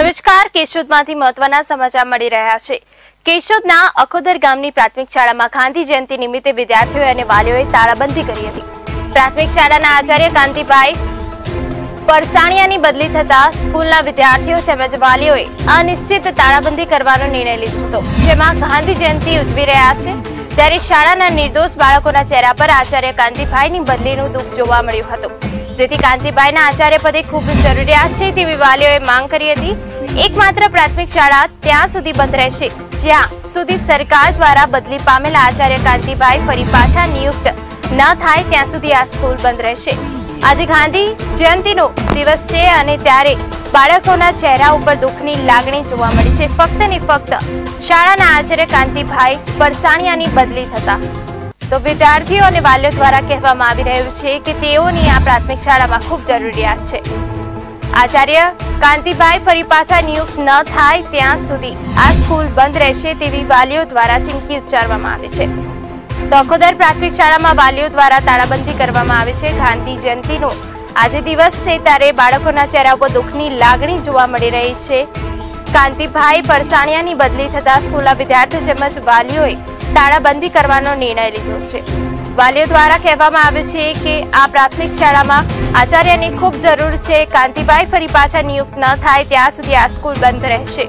નમસ્કાર, કેશોદમાંથી મહત્વના સમાચાર મળી રહ્યા છે। કેશોદના અખોદર ગામની પ્રાથમિક શાળામાં ગાંધી જયંતિ નિમિત્તે વિદ્યાર્થીઓ અને વાલીઓએ તાળાબંધી કરી હતી। પ્રાથમિક શાળાના આચાર્ય કાંતિભાઈ પરસાણિયાની બદલી થતા સ્કૂલના વિદ્યાર્થીઓ તેમજ વાલીઓએ અનિશ્ચિત તાળાબંધી કરવાનો નિર્ણય લીધો હતો, જેમાં ગાંધી જયંતિ ઉજવી રહ્યા છે ત્યારે શાળાના નિર્દોષ બાળકોના ચહેરા પર આચાર્ય કાંતિભાઈની બદલીનું દુઃખ જોવા મળ્યું હતું, જેથી કાંતિભાઈના આચાર્ય પદે ખૂબ જરૂરિયાત છે તેવી વાલીઓએ માંગ કરી હતી। એકમાત્ર પ્રાથમિક શાળા ત્યાં સુધી બંધ રહેશે જ્યાં સુધી સરકાર દ્વારા બદલી પામેલા આચાર્ય કાંતિભાઈ ફરી પાછા નિયુક્ત ન થાય ત્યાં સુધી આ સ્કૂલ બંધ રહેશે। આજે ગાંધી જયંતિનો દિવસ છે અને ત્યારે બાળકોના ચહેરા ઉપર દુઃખની લાગણી જોવા મળી છે, ફક્ત ને ફક્ત શાળાના આચાર્ય કાંતિભાઈ પરસાણિયાની બદલી થતા તો વિદ્યાર્થીઓ અને વાલીઓ દ્વારા કહેવામાં આવી રહ્યું છે કે તેઓની આ પ્રાથમિક શાળામાં ખૂબ જરૂરિયાત છે। આચાર્ય કાંતિભાઈ ફરી પાછા નિયુક્ત ન થાય ત્યાં સુધી આ સ્કૂલ બંધ રહેશે તેવી વાલીઓ દ્વારા ચીમકી ઉચ્ચારવામાં આવી છે। તો અખોદર પ્રાથમિક શાળામાં વાલીઓ દ્વારા તાળાબંધી કરવામાં આવી છે। ગાંધી જયંતિનો આજે દિવસ છે ત્યારે બાળકોના ચહેરા પર દુઃખની લાગણી જોવા મળી રહી છે। કાંતિભાઈ પરસાણિયાની બદલી થતા સ્કૂલના વિદ્યાર્થીઓ તેમજ વાલીઓએ તાળાબંધી કરવાનો નિર્ણય લીધો છે। વાલીઓ દ્વારા કહેવામાં આવ્યું છે કે આ પ્રાથમિક શાળામાં આચાર્યની ખૂબ જરૂર છે। કાંતિભાઈ ફરી પાછા નિયુક્ત ન થાય ત્યાં સુધી આ સ્કૂલ બંધ રહેશે।